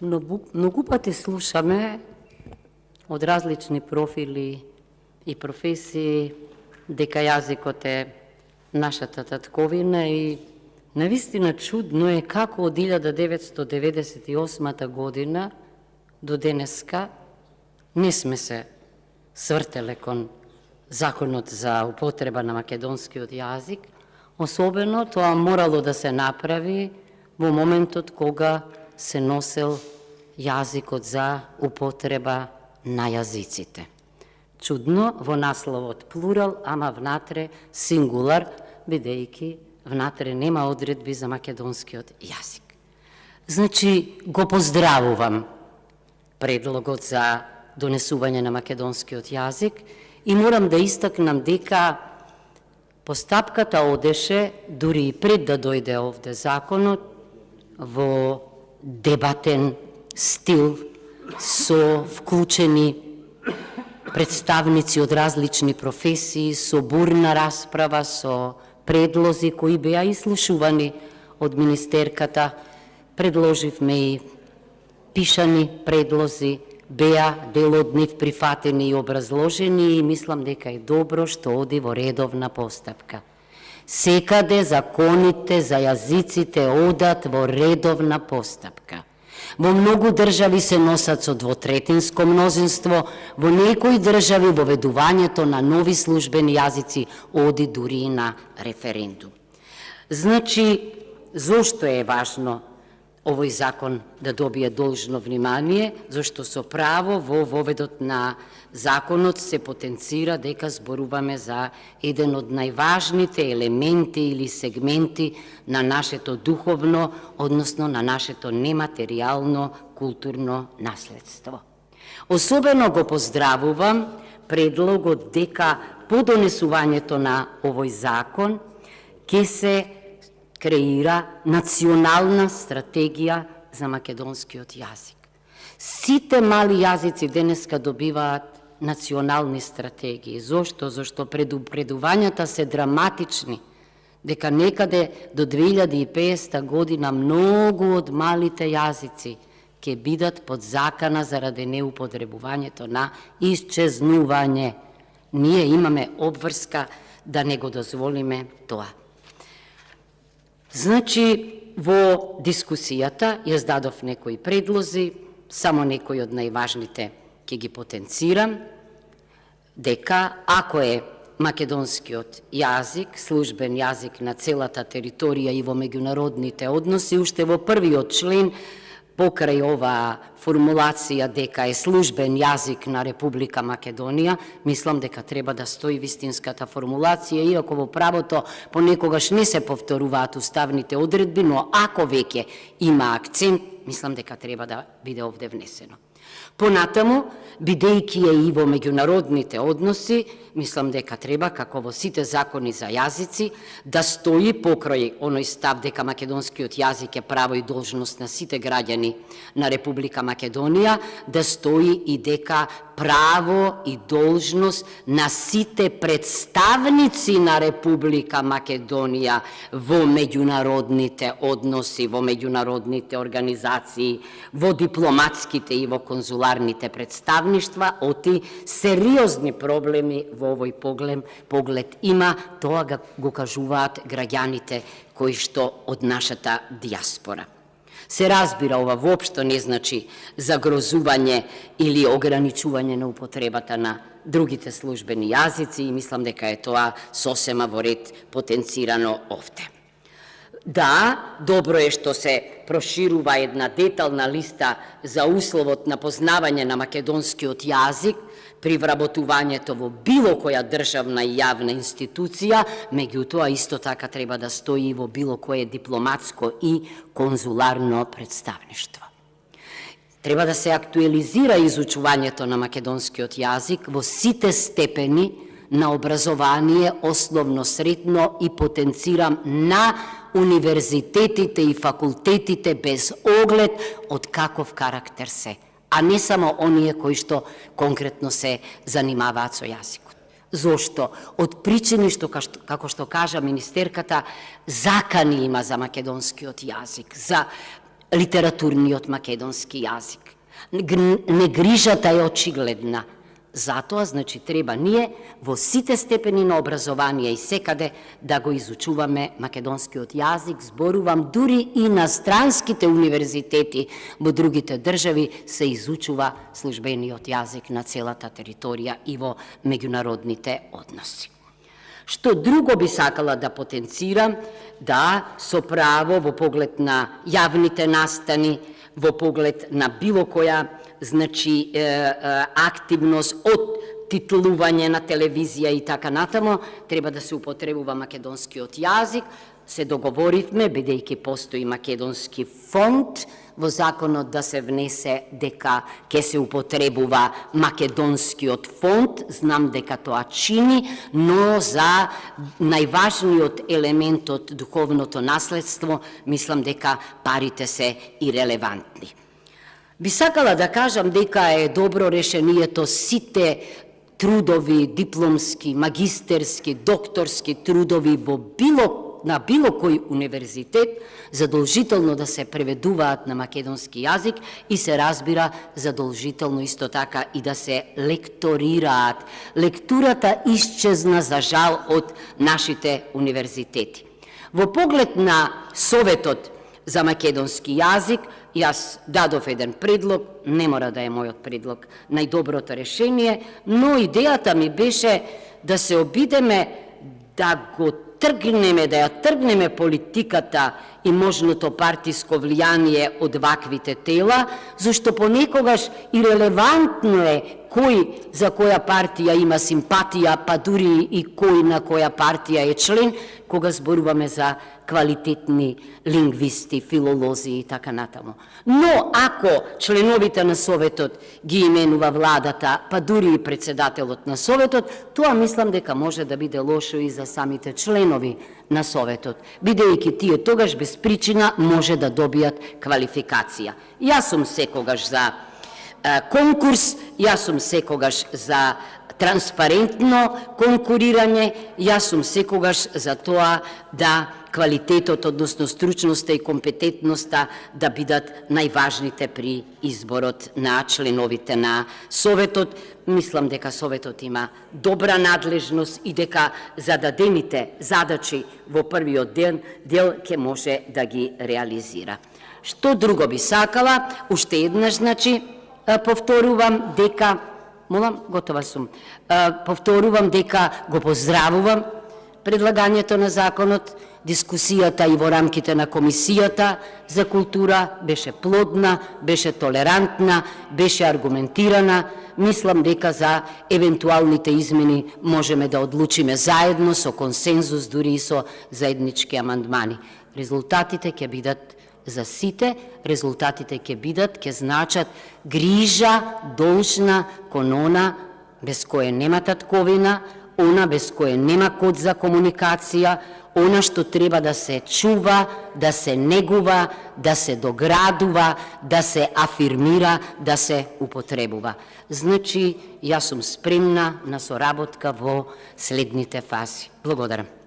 Многу пати слушаме од различни профили и професии дека јазикот е нашата татковина и навистина чудно е како од 1998 година до денеска не сме се свртеле кон законот за употреба на македонскиот јазик, особено тоа морало да се направи во моментот кога се носел јазикот за употреба на јазиците. Чудно во насловот плурал, ама внатре сингулар, бидејќи внатре нема одредби за македонскиот јазик. Значи, го поздравувам предлогот за донесување на македонскиот јазик и морам да истакнам дека постапката одеше, дури и пред да дојде овде законот, во дебатен стил, со вклучени представници од различни професии, со бурна расправа, со предлози кои беа ислушувани од министерката. Предложивме и пишани предлози, беа дел од нив прифатени и образложени и мислам дека е добро што оди во редовна постапка. Секаде законите за јазиците одат во редовна постапка. Во многу држави се носат со двотретинско мнозинство, во некои држави воведувањето на нови службени јазици оди дури и на референдум. Значи, зошто е важно овој закон да добие должно внимание? Зашто со право во воведот на законот се потенцира дека зборуваме за еден од најважните елементи или сегменти на нашето духовно, односно на нашето нематеријално културно наследство. Особено го поздравувам предлогот дека по донесувањето на овој закон ќе се креира национална стратегија за македонскиот јазик. Сите мали јазици денеска добиваат национални стратегии. Зошто? Зашто предупредувањата се драматични, дека некаде до 2050 година многу од малите јазици ќе бидат под закана заради неупотребувањето на исчезнување. Ние имаме обврска да не го дозволиме тоа. Значи, во дискусијата јас дадов некои предлози, само некои од најважните ќе ги потенцирам, дека ако е македонскиот јазик, службен јазик на целата територија и во меѓународните односи, уште во првиот член, покрај оваа формулација дека е службен јазик на Република Македонија, мислам дека треба да стои вистинската формулација, иако во правото понекогаш не се повторуваат уставните одредби, но ако веќе има акцент, мислам дека треба да биде овде внесено. Понатаму, бидејќи е и во меѓународните односи, мислам дека треба, како во сите закони за јазици, да стои покрај оној став дека македонскиот јазик е право и должност на сите граѓани на Република Македонија, да стои и дека право и должност на сите представници на Република Македонија во меѓународните односи, во меѓународните организации, во дипломатските и во конзуларните представништва, оти сериозни проблеми во овој поглед има, тоа го кажуваат граѓаните кои што од нашата диаспора. Се разбира, ова воопшто не значи загрозување или ограничување на употребата на другите службени јазици и мислам дека е тоа сосема во ред потенцирано овде. Да, добро е што се проширува една детална листа за условот на познавање на македонскиот јазик при вработувањето во било која државна и јавна институција, меѓутоа исто така треба да стои и во било кое дипломатско и конзуларно представништво. Треба да се актуализира изучувањето на македонскиот јазик во сите степени на образование, основно, средно и потенцирам на универзитетите и факултетите без оглед од каков карактер се, а не само оние кои што конкретно се занимаваат со јазикот. Зошто? Од причини што, како што кажа министерката, закани има за македонскиот јазик, за литературниот македонски јазик. Негрижата е очигледна. Затоа, значи, треба ние во сите степени на образование и секаде да го изучуваме македонскиот јазик. Зборувам, дури и на странските универзитети во другите држави се изучува службениот јазик на целата територија и во меѓународните односи. Што друго би сакала да потенцирам, да, со право во поглед на јавните настани, во поглед на било која, значи, активност од титлување на телевизија и така натамо, треба да се употребува македонскиот јазик. Се договоривме, бидејќи постои македонски фонд, во законот да се внесе дека ќе се употребува македонскиот фонд. Знам дека тоа чини, но за најважниот елемент од духовното наследство, мислам дека парите се ирелевантни. Би сакала да кажам дека е добро решението сите трудови, дипломски, магистерски, докторски трудови на било кој универзитет задолжително да се преведуваат на македонски јазик и се разбира задолжително исто така и да се лекторираат. Лектурата исчезна за жал од нашите универзитети. Во поглед на Советот за македонски јазик, јас дадов еден предлог, не мора да е мојот предлог најдоброто решение, но идејата ми беше да се обидеме да го тргнеме, да ја тргнеме политиката и можното партиско влијание од ваквите тела, зашто понекогаш ирелевантно е кој за која партија има симпатија, па дури и кој на која партија е член, кога зборуваме за квалитетни лингвисти, филолози и така натаму. Но ако членовите на Советот ги именува владата, па дури и председателот на Советот, тоа мислам дека може да биде лошо и за самите членови на Советот, бидејќи тие тогаш без причина може да добијат квалификација. Јас сум секогаш за конкурс, јас сум секогаш за транспарентно конкурирање, јас сум секогаш за тоа да квалитетот, односно стручноста и компетентноста да бидат најважните при изборот на членовите на Советот. Мислам дека Советот има добра надлежност и дека зададените задачи во првиот дел ќе може да ги реализира. Што друго би сакала? Уште еднаш, значи, повторувам дека готова сум. Повторувам дека го поздравувам предлагањето на законот. Дискусијата и во рамките на Комисијата за култура беше плодна, беше толерантна, беше аргументирана. Мислам дека за евентуалните измени можеме да одлучиме заедно, со консензус, дури и со заеднички амандмани. Резултатите ќе бидат за сите, резултатите ќе значат грижа должна кон она без која нема татковина, она без која нема код за комуникација, она што треба да се чува, да се негува, да се доградува, да се афирмира, да се употребува. Значи, јас сум спремна на соработка во следните фази. Благодарам.